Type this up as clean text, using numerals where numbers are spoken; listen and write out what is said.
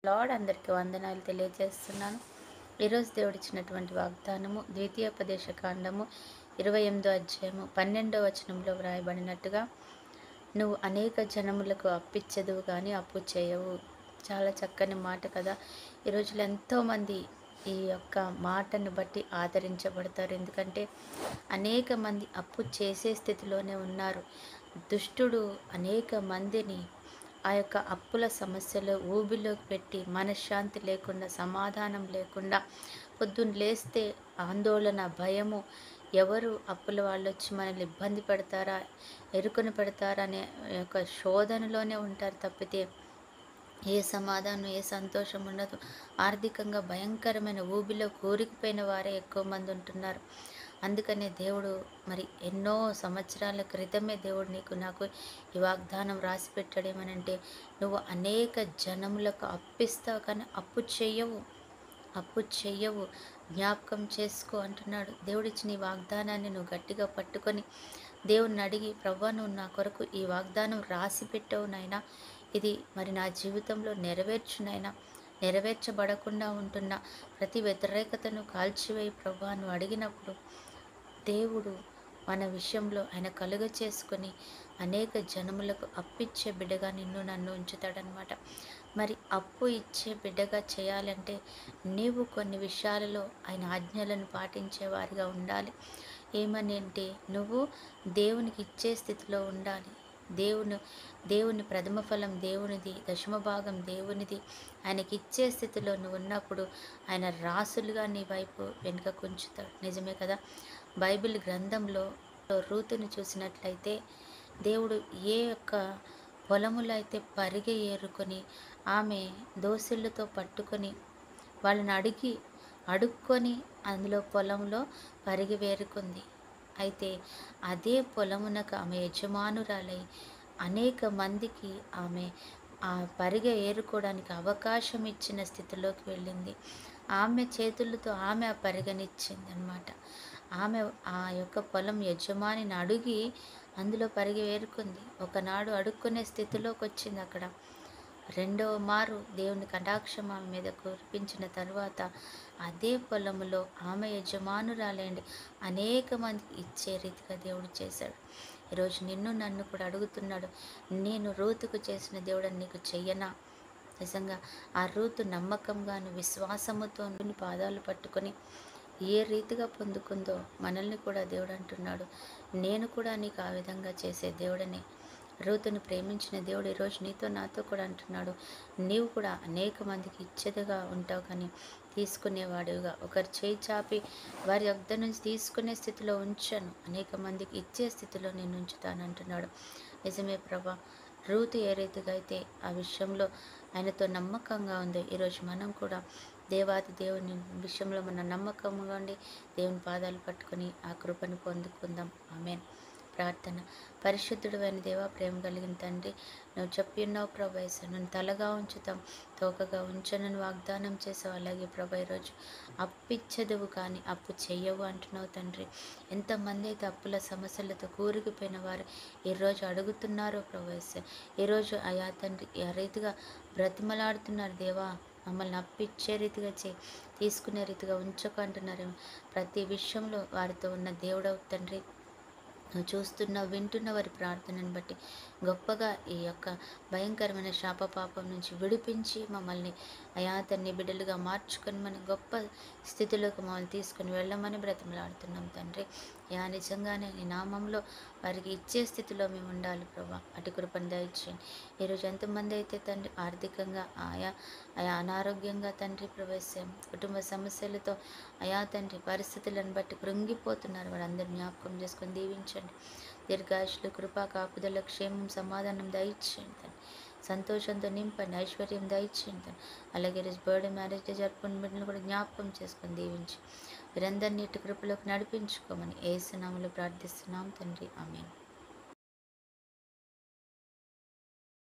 Lord అందరికీ వందనాలు తెలియజేస్తున్నాను. ఈరోజు దేవుడిచ్చినటువంటి వాగ్దానము ద్వితీయోపదేశ కాండము 28వ అధ్యాయము 12వ వచనంలో వ్రాయబడినట్టుగా, నువ్వు అనేక జనములకు అప్పిచ్చెదవు కానీ అప్పు చేయవు. చాలా చక్కని మాట కదా. ఈ రోజుల్లో ఎంతోమంది ఈ యొక్క మాటను బట్టి ఆదరించబడతారు. ఎందుకంటే అనేక మంది అప్పు చేసే స్థితిలోనే ఉన్నారు. దుష్టుడు అనేక మందిని ఆ యొక్క అప్పుల సమస్యలు ఊబిలోకి పెట్టి మనశ్శాంతి లేకుండా, సమాధానం లేకుండా, పొద్దున్న లేస్తే ఆందోళన, భయము, ఎవరు అప్పుల వాళ్ళు వచ్చి మనల్ని ఇబ్బంది పెడతారా, ఇరుకున పెడతారా అనే యొక్క శోధనలోనే ఉంటారు తప్పితే ఏ సమాధానం, ఏ సంతోషం ఉండదు. ఆర్థికంగా భయంకరమైన ఊబిలో కూరుకుపోయిన వారే ఎక్కువ మంది ఉంటున్నారు. అందుకనే దేవుడు మరి ఎన్నో సంవత్సరాల క్రితమే దేవుడు నాకు ఈ వాగ్దానం రాసి పెట్టాడేమనంటే, నువ్వు అనేక జనములకు అప్పిస్తావు కానీ అప్పు చెయ్యవు, జ్ఞాపకం చేసుకో అంటున్నాడు. దేవుడిచ్చిన ఈ వాగ్దానాన్ని నువ్వు గట్టిగా పట్టుకొని దేవుణ్ణి అడిగి, ప్రభువా నువ్వు నా కొరకు ఈ వాగ్దానం రాసి పెట్టావు నాయనా, ఇది మరి నా జీవితంలో నెరవేర్చునైనా, నెరవేర్చబడకుండా ఉంటున్న ప్రతి వ్యతిరేకతను కాల్చివేయి ప్రభువా నువ్వు అడిగినప్పుడు దేవుడు మన విషయంలో ఆయన కలుగ చేసుకొని అనేక జనములకు అప్పిచ్చే బిడ్డగా నిన్ను నన్ను ఉంచుతాడనమాట. మరి అప్పు ఇచ్చే బిడ్డగా చేయాలంటే నీవు కొన్ని విషయాలలో ఆయన ఆజ్ఞలను పాటించే వారిగా ఉండాలి. ఏమని అంటే, నువ్వు దేవునికి ఇచ్చే స్థితిలో ఉండాలి. దేవుని ప్రథమ ఫలం దేవునిది, దశమ భాగం దేవునిది. ఆయనకి ఇచ్చే స్థితిలో నువ్వు ఉన్నప్పుడు ఆయన రాసులుగా నీ వైపు వెనుక కుంచుతాడు. నిజమే కదా. బైబిల్ గ్రంథంలో రూతుని చూసినట్లయితే, దేవుడు ఏ యొక్క పొలములో అయితే పరిగె ఏరుకొని ఆమె దోసిళ్ళతో పట్టుకొని వాళ్ళని అడుక్కొని అందులో పొలంలో పరిగె వేరుకుంది. అయితే అదే పొలమునకు ఆమె యజమానురాలై అనేక మందికి ఆమె ఆ పరిగె ఏరుకోవడానికి అవకాశం ఇచ్చిన స్థితిలోకి వెళ్ళింది. ఆమె చేతులతో ఆమె ఆ పరిగెనిచ్చింది అనమాట. ఆమె ఆ యొక్క పొలం యజమానిని అడిగి అందులో పరిగె వేరుకుంది. ఒకనాడు అడుక్కునే స్థితిలోకి వచ్చింది. అక్కడ రెండవ మారు దేవుని కటాక్షం ఆమె మీద కురిపించిన తర్వాత అదే పొలములో ఆమె యజమానురాలేండి అనేక మందికి ఇచ్చే రీతిగా దేవుడు చేశాడు. ఈరోజు నిన్ను నన్ను కూడా అడుగుతున్నాడు, నేను రూతుకు చేసిన దేవుడని నీకు చెయ్యనా? నిజంగా ఆ రూతు నమ్మకంగాను విశ్వాసముతో పాదాలు పట్టుకొని ఏ రీతిగా పొందుకుందో మనల్ని కూడా దేవుడు అంటున్నాడు, నేను కూడా నీకు ఆ విధంగా చేసే దేవుడని. రూతుని ప్రేమించిన దేవుడు ఈరోజు నీతో నాతో కూడా అంటున్నాడు, నీవు కూడా అనేక మందికి ఇచ్చేదిగా ఉంటావు కానీ తీసుకునేవాడివిగా, ఒకరు చేయి చాపి వారి యొద్ద నుంచి తీసుకునే స్థితిలో ఉంచాను, అనేక మందికి ఇచ్చే స్థితిలో నేను ఉంచుతాను అంటున్నాడు. నిజమే ప్రభా. రూతు ఏ రీతిగా అయితే ఆ విషయంలో ఆయనతో నమ్మకంగా ఉందో, ఈరోజు మనం కూడా దేవాది దేవుని విషయంలో మన నమ్మకంగా ఉండి దేవుని పాదాలు పట్టుకొని ఆ కృపను పొందుకుందాం. ఆమేన్. ప్రార్థన. పరిశుద్ధుడు అయిన దేవా, ప్రేమ కలిగిన తండ్రి, నువ్వు చెప్పి ఉన్నావు ప్రభా, నన్ను తలగా ఉంచుతాం, తోకగా ఉంచనని వాగ్దానం చేసావు. అలాగే ప్రభా, ఈరోజు అప్పిచ్చదువు కానీ అప్పు చెయ్యవు అంటున్నావు తండ్రి. ఎంతమంది అయితే అప్పుల సమస్యలతో కూరుకుపోయిన వారు ఈరోజు అడుగుతున్నారో ప్రభా, ఈరోజు అయా తండ్రి ఆ రీతిగా బ్రతిమలాడుతున్నారు దేవా, మమ్మల్ని అప్పిచ్చే రీతిగా తీసుకునే రీతిగా ఉంచకు అంటున్నారేమో. ప్రతి విషయంలో వారితో ఉన్న దేవుడవు తండ్రి, నువ్వు చూస్తున్న వింటున్న వారి ప్రార్థనను బట్టి గొప్పగా ఈ యొక్క భయంకరమైన శాప పాపం నుంచి విడిపించి మమ్మల్ని అయా తన్ని బిడ్డలుగా మార్చుకొని మన గొప్ప స్థితిలోకి మమ్మల్ని తీసుకొని వెళ్ళమని బ్రతిమలాడుతున్నాం తండ్రి. నిజంగానే నీ నామంలో వారికి ఇచ్చే స్థితిలో మేము ఉండాలి ప్రభా, అటు కృపను దయచేయండి. ఈరోజు ఎంతమంది అయితే తండ్రి ఆర్థికంగా ఆయా అనారోగ్యంగా తండ్రి ప్రవేశం కుటుంబ సమస్యలతో అయా తండ్రి పరిస్థితులను బట్టి కృంగిపోతున్నారు, వారందరూ జ్ఞాపకం చేసుకొని దీవించండి. దీర్ఘాయుషులు, కృపా, కాపుదల, క్షేమం, సమాధానం దయచేయండి తండ్రి. సంతోషంతో నింపండి, ఐశ్వర్యం దయచేయండి. అలాగే ఈరోజు బర్త్డే, మ్యారేజ్ డే జరుపుకున్న బిడ్డలు కూడా జ్ఞాపకం చేసుకొని దీవించి వీరందరినీ ఇటు కృపలోకి నడిపించుకోమని యేసు నామములో ప్రార్థిస్తున్నాం తండ్రి. ఆమేన్.